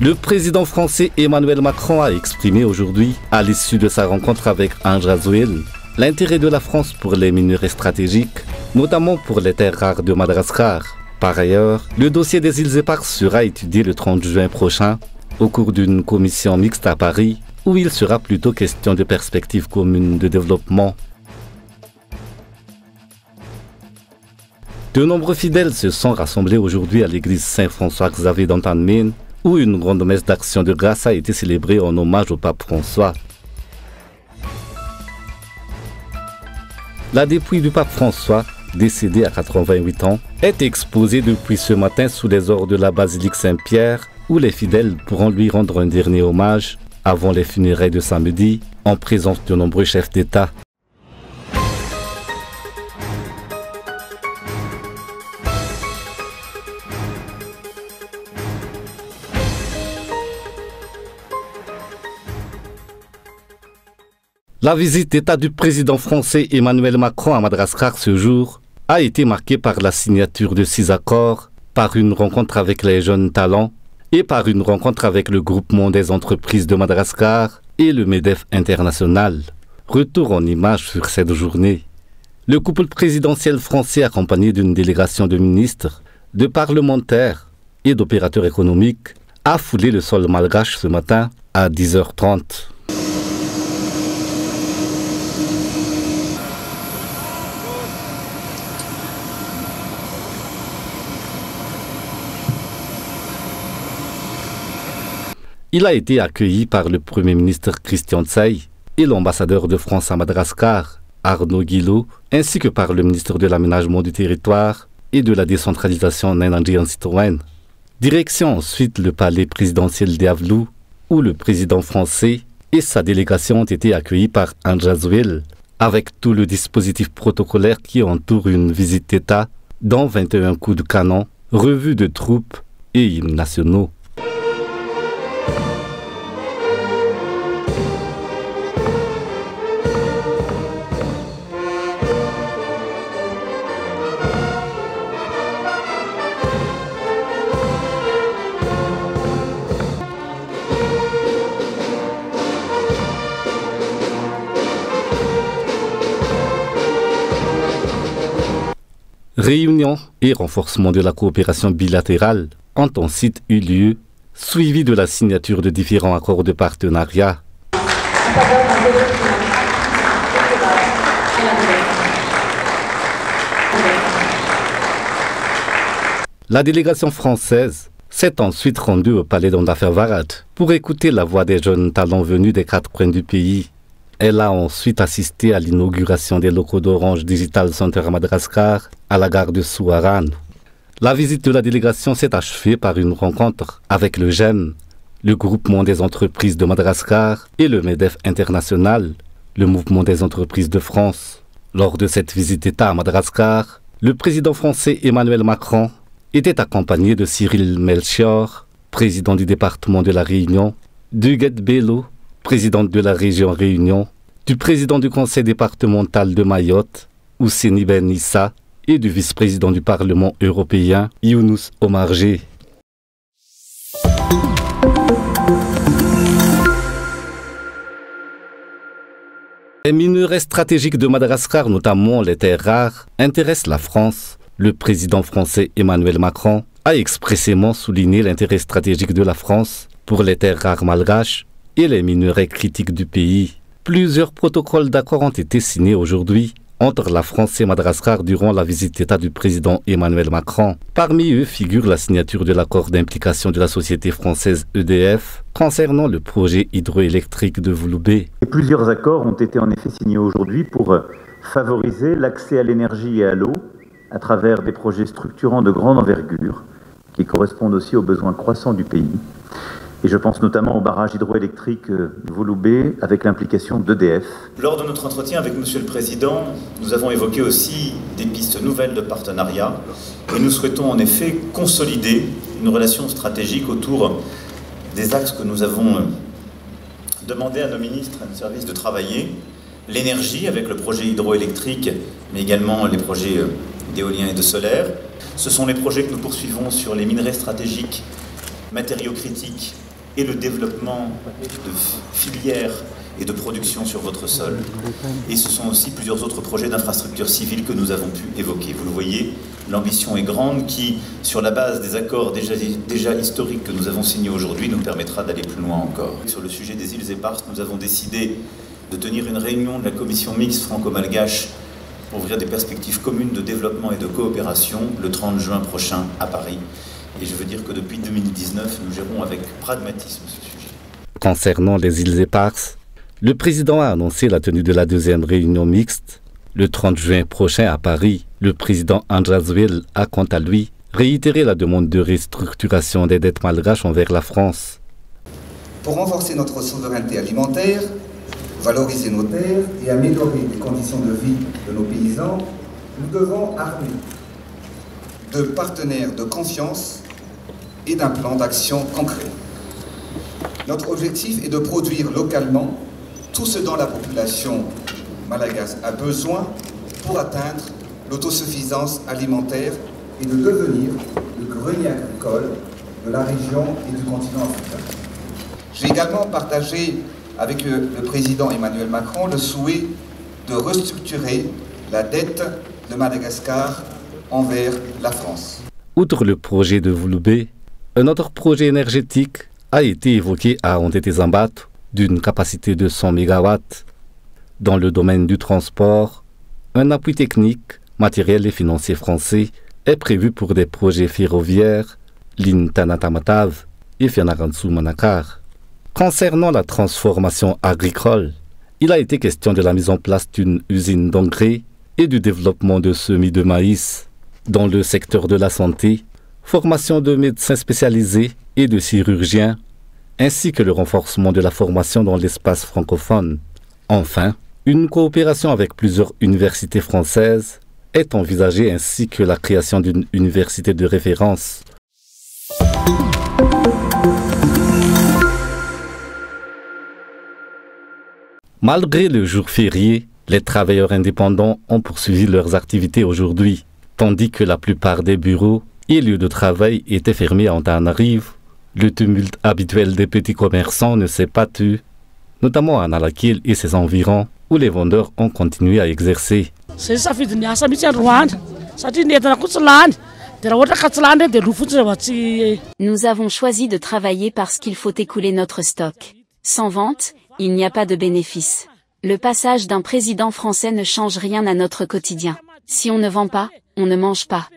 Le président français Emmanuel Macron a exprimé aujourd'hui, à l'issue de sa rencontre avec Ange Rasuel, l'intérêt de la France pour les minerais stratégiques, notamment pour les terres rares de Madagascar. Par ailleurs, le dossier des îles Éparses sera étudié le 30 juin prochain au cours d'une commission mixte à Paris, où il sera plutôt question de perspectives communes de développement. De nombreux fidèles se sont rassemblés aujourd'hui à l'église Saint-François-Xavier d'Antanmène, où une grande messe d'action de grâce a été célébrée en hommage au pape François. La dépouille du pape François, décédé à 88 ans, est exposée depuis ce matin sous les ors de la basilique Saint-Pierre, où les fidèles pourront lui rendre un dernier hommage avant les funérailles de samedi, en présence de nombreux chefs d'État. La visite d'État du président français Emmanuel Macron à Madagascar ce jour a été marquée par la signature de 6 accords, par une rencontre avec les jeunes talents et par une rencontre avec le groupement des entreprises de Madagascar et le MEDEF international. Retour en images sur cette journée. Le couple présidentiel français accompagné d'une délégation de ministres, de parlementaires et d'opérateurs économiques a foulé le sol malgache ce matin à 10h30. Il a été accueilli par le Premier ministre Christian Tsaï et l'ambassadeur de France à Madagascar, Arnaud Guillot, ainsi que par le ministre de l'Aménagement du Territoire et de la Décentralisation Nandjian Sitowen. Direction ensuite le palais présidentiel d'Yavlou, où le président français et sa délégation ont été accueillis par Ange Rasuel, avec tout le dispositif protocolaire qui entoure une visite d'État, dont 21 coups de canon, revues de troupes et hymnes nationaux. Réunion et renforcement de la coopération bilatérale ont ensuite eu lieu, suivi de la signature de différents accords de partenariat. La délégation française s'est ensuite rendue au palais d'Ondafervarat pour écouter la voix des jeunes talents venus des 4 coins du pays. Elle a ensuite assisté à l'inauguration des locaux d'Orange Digital Center à Madagascar, à la gare de Souarane. La visite de la délégation s'est achevée par une rencontre avec le GEM, le groupement des entreprises de Madagascar, et le MEDEF international, le mouvement des entreprises de France. Lors de cette visite d'État à Madagascar, le président français Emmanuel Macron était accompagné de Cyril Melchior, président du département de la Réunion, d'Huguette Bello, présidente de la région Réunion, du président du conseil départemental de Mayotte, Ousseni Ben Issa, et du vice-président du Parlement européen, Younous Omarjee. Les minerais stratégiques de Madagascar, notamment les terres rares, intéressent la France. Le président français Emmanuel Macron a expressément souligné l'intérêt stratégique de la France pour les terres rares malgaches et les minerais critiques du pays. Plusieurs protocoles d'accord ont été signés aujourd'hui entre la France et Madagascar durant la visite d'État du président Emmanuel Macron. Parmi eux figure la signature de l'accord d'implication de la société française EDF concernant le projet hydroélectrique de Vouloubé. Plusieurs accords ont été en effet signés aujourd'hui pour favoriser l'accès à l'énergie et à l'eau à travers des projets structurants de grande envergure qui correspondent aussi aux besoins croissants du pays. Et je pense notamment au barrage hydroélectrique Vouloubé avec l'implication d'EDF. Lors de notre entretien avec Monsieur le Président, nous avons évoqué aussi des pistes nouvelles de partenariat et nous souhaitons en effet consolider une relation stratégique autour des axes que nous avons demandé à nos ministres et à nos services de travailler. L'énergie avec le projet hydroélectrique, mais également les projets d'éolien et de solaire. Ce sont les projets que nous poursuivons sur les minerais stratégiques, matériaux critiques et le développement de filières et de production sur votre sol. Et ce sont aussi plusieurs autres projets d'infrastructures civiles que nous avons pu évoquer. Vous le voyez, l'ambition est grande qui, sur la base des accords déjà historiques que nous avons signés aujourd'hui, nous permettra d'aller plus loin encore. Sur le sujet des îles Éparses, nous avons décidé de tenir une réunion de la commission mixte franco-malgache pour ouvrir des perspectives communes de développement et de coopération le 30 juin prochain à Paris. Et je veux dire que depuis 2019, nous gérons avec pragmatisme ce sujet. Concernant les îles Éparses, le président a annoncé la tenue de la deuxième réunion mixte le 30 juin prochain à Paris. Le président Andraswil a quant à lui réitéré la demande de restructuration des dettes malgaches envers la France. Pour renforcer notre souveraineté alimentaire, valoriser nos terres et améliorer les conditions de vie de nos paysans, nous devons armer de partenaires de confiance et d'un plan d'action concret. Notre objectif est de produire localement tout ce dont la population malagasy a besoin pour atteindre l'autosuffisance alimentaire et de devenir le grenier agricole de la région et du continent africain. J'ai également partagé avec le président Emmanuel Macron le souhait de restructurer la dette de Madagascar envers la France. Outre le projet de Vouloubé, un autre projet énergétique a été évoqué à Ondete-Zambat d'une capacité de 100 MW. Dans le domaine du transport, un appui technique, matériel et financier français est prévu pour des projets ferroviaires, ligne Tanatamatav et Fianarantsoa-Manakar. Concernant la transformation agricole, il a été question de la mise en place d'une usine d'engrais et du développement de semis de maïs. Dans le secteur de la santé, formation de médecins spécialisés et de chirurgiens, ainsi que le renforcement de la formation dans l'espace francophone. Enfin, une coopération avec plusieurs universités françaises est envisagée ainsi que la création d'une université de référence. Malgré le jour férié, les travailleurs indépendants ont poursuivi leurs activités aujourd'hui, tandis que la plupart des bureaux et lieux de travail étaient fermés à Antananarivo. Le tumulte habituel des petits commerçants ne s'est pas tu, notamment à Nalakil et ses environs, où les vendeurs ont continué à exercer. Nous avons choisi de travailler parce qu'il faut écouler notre stock. Sans vente, il n'y a pas de bénéfice. Le passage d'un président français ne change rien à notre quotidien. Si on ne vend pas, on ne mange pas.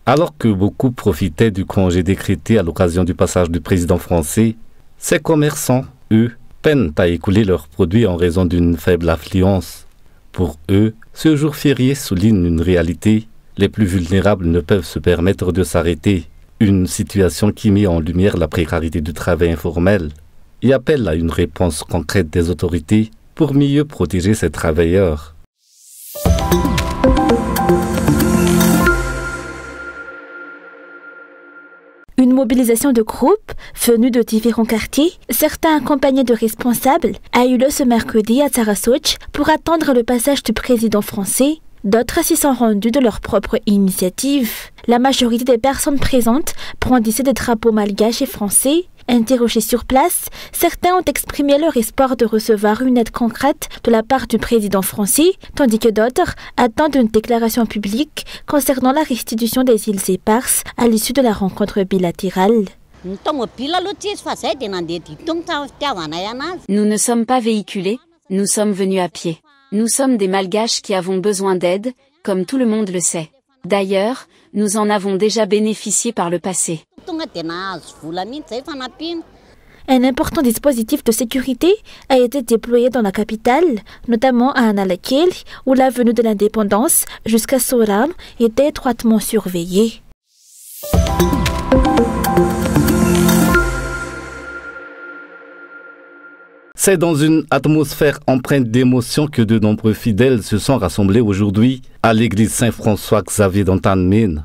Alors que beaucoup profitaient du congé décrété à l'occasion du passage du président français, ces commerçants, eux, peinent à écouler leurs produits en raison d'une faible affluence. Pour eux, ce jour férié souligne une réalité. Les plus vulnérables ne peuvent se permettre de s'arrêter. Une situation qui met en lumière la précarité du travail informel et appelle à une réponse concrète des autorités pour mieux protéger ces travailleurs. Une mobilisation de groupes venus de différents quartiers, certains accompagnés de responsables, a eu lieu ce mercredi à Sarasotch pour attendre le passage du président français. D'autres s'y sont rendus de leur propre initiative. La majorité des personnes présentes brandissaient des drapeaux malgaches et français. Interrogés sur place, certains ont exprimé leur espoir de recevoir une aide concrète de la part du président français, tandis que d'autres attendent une déclaration publique concernant la restitution des îles Éparses à l'issue de la rencontre bilatérale. Nous ne sommes pas véhiculés, nous sommes venus à pied. Nous sommes des Malgaches qui avons besoin d'aide, comme tout le monde le sait. D'ailleurs, nous en avons déjà bénéficié par le passé. Un important dispositif de sécurité a été déployé dans la capitale, notamment à Analakil, où l'avenue de l'Indépendance jusqu'à Soram était étroitement surveillée. C'est dans une atmosphère empreinte d'émotion que de nombreux fidèles se sont rassemblés aujourd'hui à l'église Saint-François-Xavier d'Antanmin.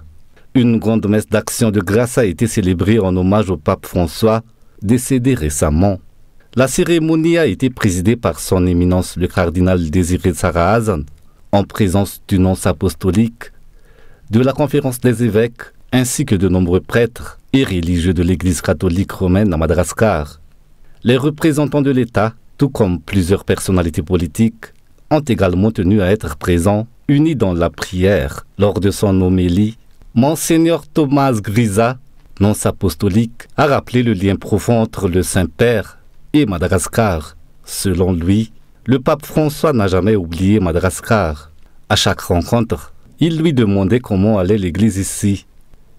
Une grande messe d'action de grâce a été célébrée en hommage au pape François, décédé récemment. La cérémonie a été présidée par son éminence le cardinal Désiré Sarahazan, en présence du nonce apostolique, de la conférence des évêques, ainsi que de nombreux prêtres et religieux de l'Église catholique romaine à Madagascar. Les représentants de l'État, tout comme plusieurs personnalités politiques, ont également tenu à être présents, unis dans la prière. Lors de son homélie, Monseigneur Thomas Grisa, nonce apostolique, a rappelé le lien profond entre le Saint-Père et Madagascar. Selon lui, le pape François n'a jamais oublié Madagascar. À chaque rencontre, il lui demandait comment allait l'Église ici.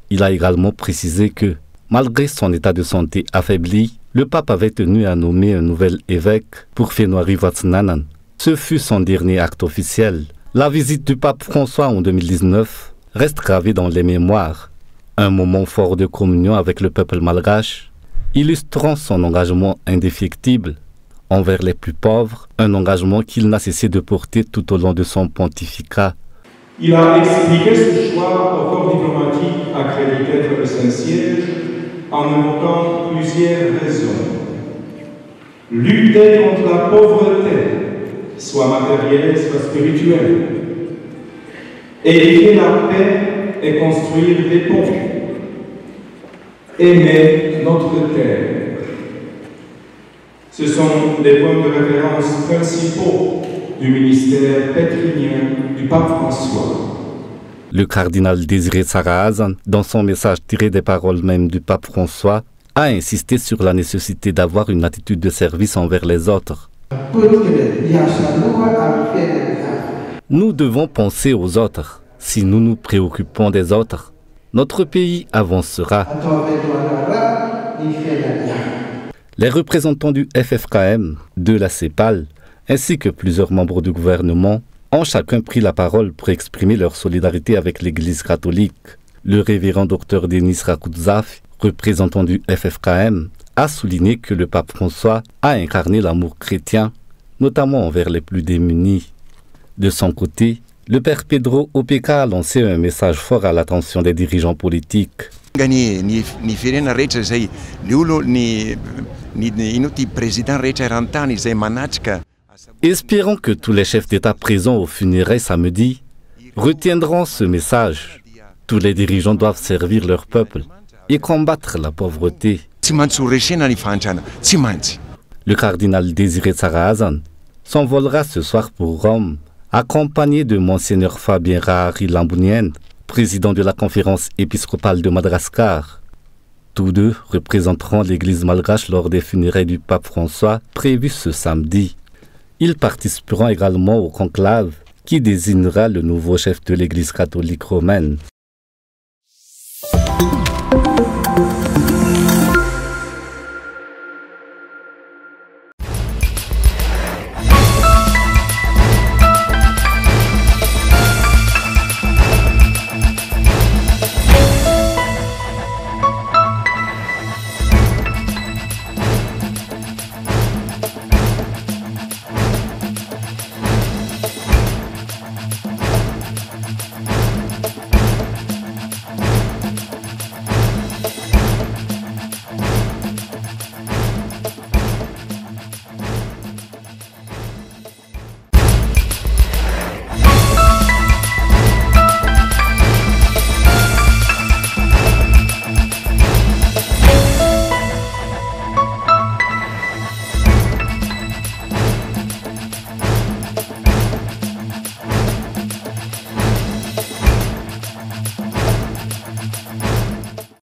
Il a également précisé que, malgré son état de santé affaibli, le pape avait tenu à nommer un nouvel évêque pour Fenoiri Vatsnanan. Ce fut son dernier acte officiel. La visite du pape François en 2019 reste gravée dans les mémoires. Un moment fort de communion avec le peuple malgache, illustrant son engagement indéfectible envers les plus pauvres, un engagement qu'il n'a cessé de porter tout au long de son pontificat. Il a expliqué ce choix au corps diplomatique accrédité d'être le Saint-Siège en évoquant plusieurs raisons. Lutter contre la pauvreté, soit matérielle, soit spirituelle. Édifier la paix et construire des ponts. Aimer notre terre. Ce sont des points de référence principaux du ministère pétrinien du pape François. Le cardinal Désiré Sarrazin, dans son message tiré des paroles mêmes du pape François, a insisté sur la nécessité d'avoir une attitude de service envers les autres. Nous devons penser aux autres. Si nous nous préoccupons des autres, notre pays avancera. Les représentants du FFKM, de la CEPAL, ainsi que plusieurs membres du gouvernement, ont chacun pris la parole pour exprimer leur solidarité avec l'Église catholique. Le révérend Dr Denis Rakoutzaf, représentant du FFKM, a souligné que le pape François a incarné l'amour chrétien, notamment envers les plus démunis. De son côté, le père Pedro Opeka a lancé un message fort à l'attention des dirigeants politiques. Espérons que tous les chefs d'État présents aux funérailles samedi retiendront ce message. Tous les dirigeants doivent servir leur peuple et combattre la pauvreté. Le cardinal Désiré Sarrazin s'envolera ce soir pour Rome, accompagné de Monseigneur Fabien Rahari Lambounien, président de la conférence épiscopale de Madagascar. Tous deux représenteront l'église malgache lors des funérailles du pape François prévues ce samedi. Ils participeront également au conclave qui désignera le nouveau chef de l'église catholique romaine.